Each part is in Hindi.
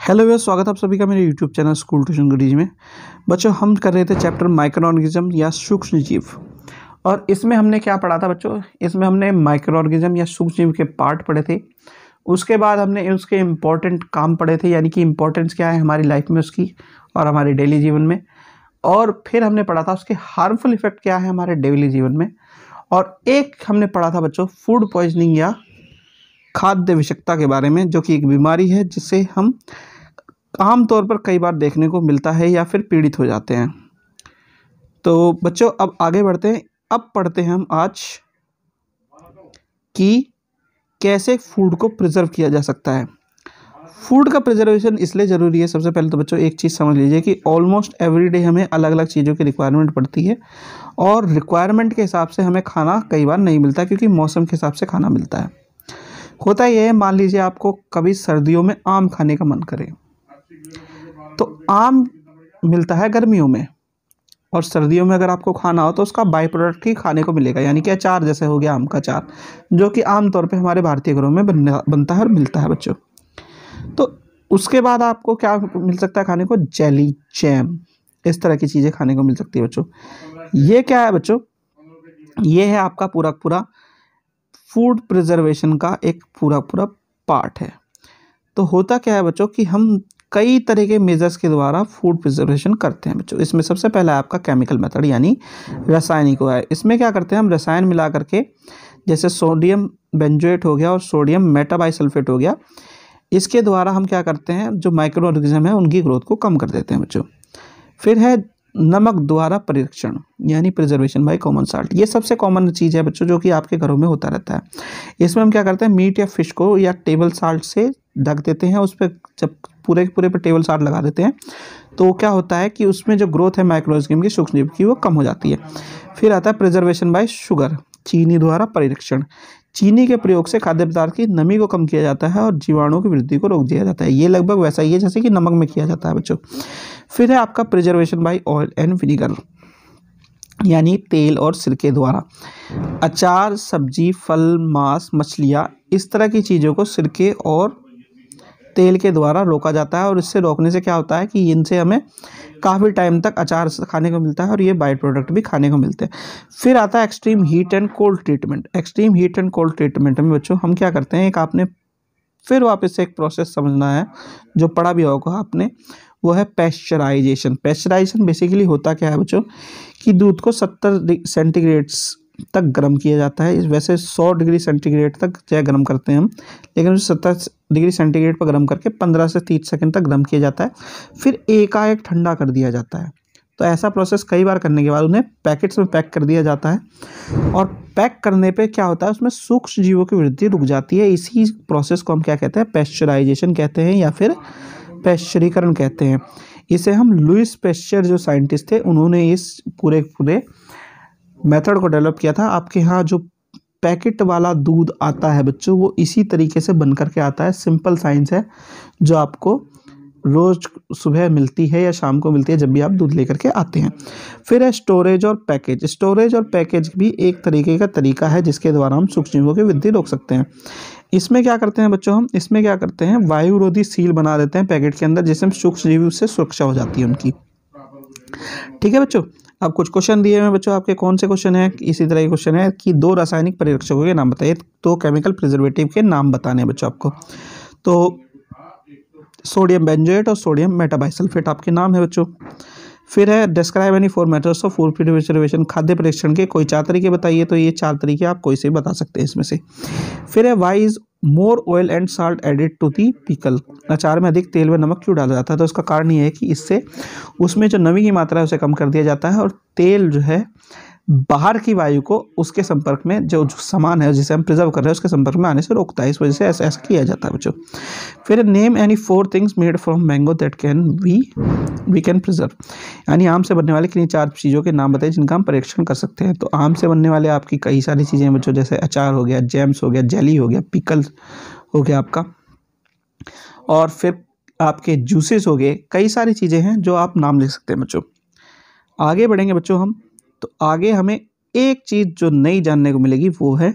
हेलो व्यूअर्स, स्वागत है आप सभी का मेरे YouTube channel school tuition goodies में। बच्चों, हम कर रहे थे चैप्टर माइक्रो ऑर्गेनिज्म या सूक्ष्म जीव। और इसमें हमने क्या पढ़ा था बच्चों? इसमें हमने माइक्रो ऑर्गेनिज्म या सूक्ष्म जीव के पार्ट पढ़े थे। उसके बाद हमने उसके इम्पोर्टेंट काम पढ़े थे, यानी कि इम्पोर्टेंस क्या है हमारी लाइफ में उसकी और हमारे डेली जीवन में। और फिर हमने पढ़ा था उसके हार्मफुल इफेक्ट क्या है हमारे डेली जीवन में। और एक हमने पढ़ा था बच्चों फूड पॉइजनिंग या खाद्य विषाक्तता के बारे में, जो कि एक बीमारी है जिससे हम आमतौर पर कई बार देखने को मिलता है या फिर पीड़ित हो जाते हैं। तो बच्चों, अब आगे बढ़ते हैं। अब पढ़ते हैं हम आज कि कैसे फूड को प्रिजर्व किया जा सकता है। फूड का प्रिजर्वेशन इसलिए ज़रूरी है, सबसे पहले तो बच्चों एक चीज़ समझ लीजिए कि ऑलमोस्ट एवरीडे हमें अलग अलग चीज़ों की रिक्वायरमेंट पड़ती है और रिक्वायरमेंट के हिसाब से हमें खाना कई बार नहीं मिलता, क्योंकि मौसम के हिसाब से खाना मिलता है। होता यह है, मान लीजिए आपको कभी सर्दियों में आम खाने का मन करे तो आम मिलता है गर्मियों में, और सर्दियों में अगर आपको खाना हो तो उसका बाई प्रोडक्ट ही खाने को मिलेगा, यानी कि अचार जैसे हो गया आम का अचार, जो कि आमतौर पे हमारे भारतीय घरों में बनता है और मिलता है बच्चों। तो उसके बाद आपको क्या मिल सकता है खाने को? जेली, जैम, इस तरह की चीज़ें खाने को मिल सकती है बच्चों। ये क्या है बच्चों? ये है आपका पूरा पूरा फूड प्रिजर्वेशन का एक पूरा पूरा पार्ट है। तो होता क्या है बच्चों कि हम कई तरह के मेजर्स के द्वारा फूड प्रिजर्वेशन करते हैं बच्चों। इसमें सबसे पहला है आपका केमिकल मेथड, यानी रासायनिक है। इसमें क्या करते हैं हम? रसायन मिला करके, जैसे सोडियम बेंजोएट हो गया और सोडियम मेटाबाइसल्फेट हो गया, इसके द्वारा हम क्या करते हैं, जो माइक्रो ऑर्गेनिज्म है उनकी ग्रोथ को कम कर देते हैं बच्चों। फिर है नमक द्वारा परीक्षण, यानी प्रिजर्वेशन बाय कॉमन साल्ट। ये सबसे कॉमन चीज़ है बच्चों, जो कि आपके घरों में होता रहता है। इसमें हम क्या करते हैं, मीट या फिश को या टेबल साल्ट से ढक देते हैं। उस पर जब पूरे पूरे पर टेबल साल्ट लगा देते हैं तो क्या होता है कि उसमें जो ग्रोथ है माइक्रो ऑर्गेनिज्म की, सूक्ष्म जीव की, वो कम हो जाती है। फिर आता है प्रिजर्वेशन बाय शुगर, चीनी द्वारा परीक्षण। चीनी के प्रयोग से खाद्य पदार्थ की नमी को कम किया जाता है और जीवाणुओं की वृद्धि को रोक दिया जाता है। ये लगभग वैसा ही है जैसे कि नमक में किया जाता है बच्चों। फिर है आपका preservation by oil and vinegar, यानी तेल और सिरके द्वारा। अचार, सब्जी, फल, मांस, मछलियाँ, इस तरह की चीज़ों को सिरके और तेल के द्वारा रोका जाता है। और इससे रोकने से क्या होता है कि इनसे हमें काफ़ी टाइम तक अचार खाने को मिलता है और ये बाई प्रोडक्ट भी खाने को मिलते हैं। फिर आता है extreme heat and cold treatment. Extreme heat and cold treatment में बच्चों हम क्या करते हैं, एक आपने फिर वापस से एक प्रोसेस समझना है जो पढ़ा भी होगा आपने, वो है पेस्चराइजेशन। पेस्चराइजेशन बेसिकली होता क्या है बच्चों कि दूध को 70 सेंटीग्रेड तक गर्म किया जाता है। वैसे 100 डिग्री सेंटीग्रेड तक चाहे गर्म करते हैं हम, लेकिन उसे 70 डिग्री सेंटीग्रेड पर गर्म करके 15 से 30 सेकंड तक गर्म किया जाता है। फिर एकाएक ठंडा कर दिया जाता है। तो ऐसा प्रोसेस कई बार करने के बाद उन्हें पैकेट्स में पैक कर दिया जाता है। और पैक करने पे क्या होता है, उसमें सूक्ष्म जीवों की वृद्धि रुक जाती है। इसी प्रोसेस को हम क्या कहते हैं? पेस्चराइजेशन कहते हैं या फिर पेस्चरीकरण कहते हैं। इसे हम लुईस पेस्चर जो साइंटिस्ट थे, उन्होंने इस पूरे मेथड को डेवलप किया था। आपके यहाँ जो पैकेट वाला दूध आता है बच्चों, वो इसी तरीके से बन करके आता है। सिंपल साइंस है जो आपको रोज़ सुबह मिलती है या शाम को मिलती है जब भी आप दूध लेकर के आते हैं। फिर है स्टोरेज और पैकेज। स्टोरेज और पैकेज भी एक तरीके का तरीका है जिसके द्वारा हम सूक्ष्म जीवों की वृद्धि रोक सकते हैं। इसमें क्या करते हैं बच्चों हम? इसमें क्या करते हैं, वायुरोधी सील बना देते हैं पैकेट के अंदर, जिससे सूक्ष्म जीव से सुरक्षा हो जाती है उनकी। ठीक है बच्चों। अब कुछ क्वेश्चन दिए हैं बच्चों आपके। कौन से क्वेश्चन है? इसी तरह के क्वेश्चन है कि 2 रासायनिक परिरक्षकों के नाम बताइए। 2 केमिकल प्रिजर्वेटिव के नाम बताने हैं बच्चों आपको। तो सोडियम बेंजोएट और सोडियम मेटाबाइसल्फेट आपके नाम है बच्चों। फिर है describe any 4 methods of food preservation. खाद्य परीक्षण के कोई 4 तरीके बताइए। तो ये 4 तरीके आप कोई से बता सकते हैं इसमें से। फिर है why is more oil and salt added to the pickle. अचार में अधिक तेल व नमक क्यों डाला जाता है? तो इसका कारण ये है कि इससे उसमें जो नमी की मात्रा है उसे कम कर दिया जाता है, और तेल जो है बाहर की वायु को उसके संपर्क में जो सामान है जिसे हम प्रिजर्व कर रहे हैं उसके संपर्क में आने से रोकता है। इस वजह से ऐसा किया जाता है बच्चों। फिर name any 4 things made from mango that can we can preserve, यानी आम से बनने वाले किन्हीं 4 चीज़ों के नाम बताइए जिनका हम परीक्षण कर सकते हैं। तो आम से बनने वाले आपकी कई सारी चीज़ें हैं बच्चों, जैसे अचार हो गया, जैम्स हो गया, जेली हो गया, पिकल हो गया आपका, और फिर आपके जूसेस हो गए। कई सारी चीज़ें हैं जो आप नाम लिख सकते हैं बच्चों। आगे बढ़ेंगे बच्चों हम, तो आगे हमें एक चीज़ जो नई जानने को मिलेगी वो है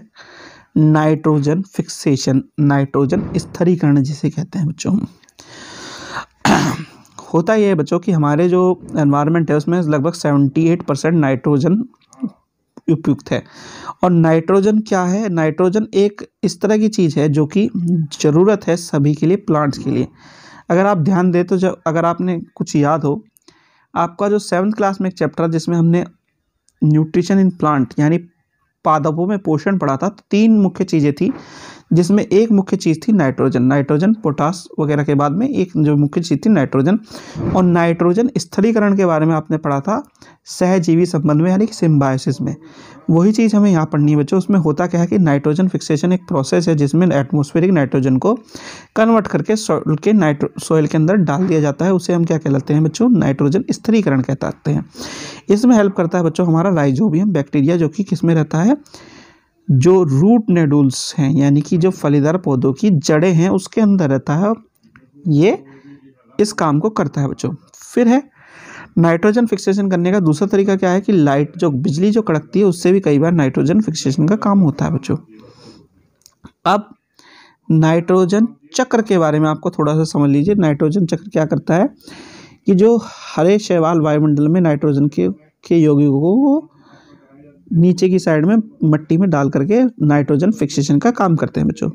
नाइट्रोजन फिक्सेशन, नाइट्रोजन स्थिरीकरण जिसे कहते हैं बच्चों। होता ये है बच्चों कि हमारे जो एनवायरनमेंट है उसमें लगभग 78% नाइट्रोजन उपयुक्त है। और नाइट्रोजन क्या है? नाइट्रोजन एक इस तरह की चीज़ है जो कि ज़रूरत है सभी के लिए, प्लांट्स के लिए। अगर आप ध्यान दें तो जब अगर आपने कुछ याद हो, आपका जो 7th क्लास में एक चैप्टर जिसमें हमने न्यूट्रिशन इन प्लांट यानी पादपों में पोषण पढ़ा था, तो 3 मुख्य चीज़ें थी जिसमें एक मुख्य चीज़ थी नाइट्रोजन, पोटास वगैरह के बाद में एक जो मुख्य चीज़ थी नाइट्रोजन। और नाइट्रोजन स्थलीकरण के बारे में आपने पढ़ा था सहजीवी संबंध में यानी कि सिम्बायोसिस में। वही चीज़ हमें यहाँ पढ़नी है बच्चों। उसमें होता क्या है कि नाइट्रोजन फिक्सेशन एक प्रोसेस है जिसमें एटमॉस्फेरिक नाइट्रोजन को कन्वर्ट करके सॉइल के अंदर डाल दिया जाता है। उसे हम क्या कहलाते हैं बच्चों? नाइट्रोजन स्थलीकरण कहते हैं। इसमें हेल्प करता है बच्चों हमारा राइजोबियम बैक्टीरिया, जो कि किसमें रहता है? जो रूट नोडुल्स हैं यानी कि जो फलीदार पौधों की जड़ें हैं उसके अंदर रहता है। ये इस काम को करता है बच्चों। फिर है नाइट्रोजन फिक्सेशन करने का दूसरा तरीका क्या है कि लाइट, जो बिजली जो कड़कती है उससे भी कई बार नाइट्रोजन फिक्सेशन का काम होता है बच्चों। अब नाइट्रोजन चक्र के बारे में आपको थोड़ा सा समझ लीजिए। नाइट्रोजन चक्र क्या करता है कि जो हरे शैवाल वायुमंडल में नाइट्रोजन के यौगिकों को नीचे की साइड में मिट्टी में डाल करके नाइट्रोजन फिक्सेशन का काम करते हैं बच्चों।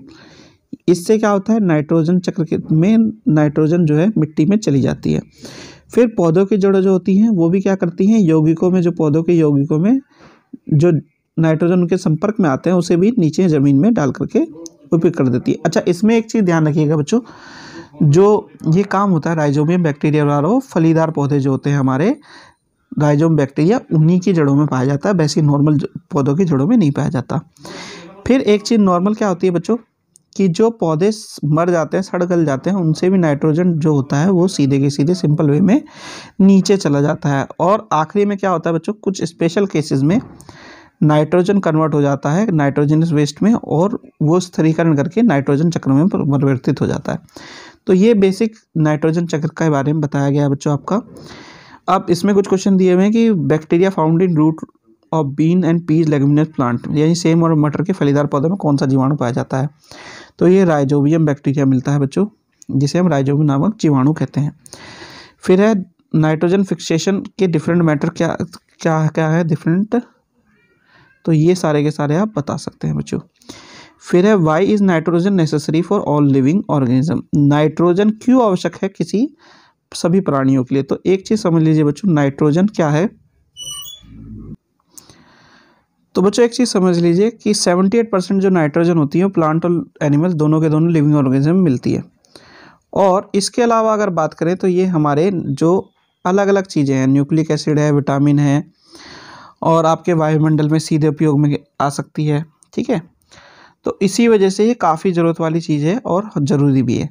इससे क्या होता है? नाइट्रोजन चक्र में नाइट्रोजन जो है मिट्टी में चली जाती है। फिर पौधों की जड़ें जो होती हैं वो भी क्या करती हैं? यौगिकों में, जो पौधों के यौगिकों में जो नाइट्रोजन उनके संपर्क में आते हैं उसे भी नीचे ज़मीन में डाल करके उपयोग कर देती है। अच्छा, इसमें एक चीज़ ध्यान रखिएगा बच्चों, जो ये काम होता है राइजोबियम बैक्टीरिया वालों, फलीदार पौधे जो होते हैं हमारे, राइजोम बैक्टीरिया उन्हीं की जड़ों में पाया जाता है, वैसे नॉर्मल पौधों की जड़ों में नहीं पाया जाता। फिर एक चीज़ नॉर्मल क्या होती है बच्चों कि जो पौधे मर जाते हैं, सड़ गल जाते हैं, उनसे भी नाइट्रोजन जो होता है वो सीधे के सीधे सिंपल वे में नीचे चला जाता है। और आखिरी में क्या होता है बच्चों? कुछ स्पेशल केसेस में नाइट्रोजन कन्वर्ट हो जाता है नाइट्रोजनस वेस्ट में और वो स्थिरीकरण करके नाइट्रोजन चक्र में परिवर्तित हो जाता है। तो ये बेसिक नाइट्रोजन चक्र के बारे में बताया गया है बच्चों आपका। अब इसमें कुछ क्वेश्चन दिए हुए हैं कि bacteria found in root of bean and peas leguminous plant, यानी सेम और मटर के फलीदार पौधों में कौन सा जीवाणु पाया जाता है? तो ये राइजोबियम बैक्टीरिया मिलता है बच्चों, जिसे हम राइजोबियम नामक जीवाणु कहते हैं। फिर है नाइट्रोजन फिक्सेशन के डिफरेंट मैटर क्या क्या क्या है डिफरेंट, तो ये सारे के सारे आप बता सकते हैं बच्चों। फिर है why is nitrogen necessary for all living organism, nitrogen क्यों आवश्यक है किसी सभी प्राणियों के लिए? तो एक चीज समझ लीजिए बच्चों, नाइट्रोजन क्या है? तो बच्चों एक चीज समझ लीजिए कि 78% जो नाइट्रोजन होती है वो प्लांट और एनिमल्स दोनों के दोनों लिविंग ऑर्गेनिज्म में मिलती है। और इसके अलावा अगर बात करें तो ये हमारे जो अलग अलग चीज़ें हैं, न्यूक्लिक एसिड है, विटामिन है, और आपके वायुमंडल में सीधे उपयोग में आ सकती है। ठीक है, तो इसी वजह से ये काफ़ी ज़रूरत वाली चीज़ है और ज़रूरी भी है,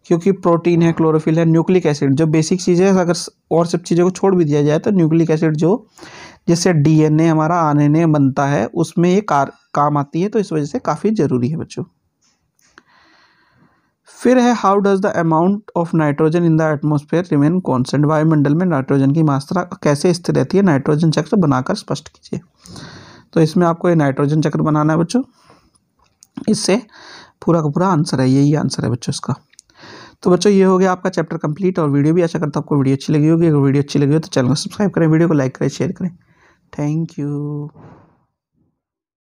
क्योंकि प्रोटीन है, क्लोरोफिल है, न्यूक्लिक एसिड जो बेसिक चीज़ें है, अगर और सब चीज़ों को छोड़ भी दिया जाए तो न्यूक्लिक एसिड जो जिससे डीएनए हमारा आरएनए बनता है उसमें ये काम आती है, तो इस वजह से काफ़ी ज़रूरी है बच्चों। फिर है how does the amount of nitrogen in the atmosphere remain constant, वायुमंडल में नाइट्रोजन की मात्रा कैसे स्थिर रहती है? नाइट्रोजन चक्र बनाकर स्पष्ट कीजिए। तो इसमें आपको ये नाइट्रोजन चक्र बनाना है बच्चों, इससे पूरा का पूरा आंसर है, यही आंसर है बच्चों इसका। तो बच्चों ये हो गया आपका चैप्टर कंप्लीट और वीडियो भी। आशा करता हूँ आपको वीडियो अच्छी लगी होगी। अगर वीडियो अच्छी लगी हो तो चैनल को सब्सक्राइब करें, वीडियो को लाइक करें, शेयर करें। Thank you.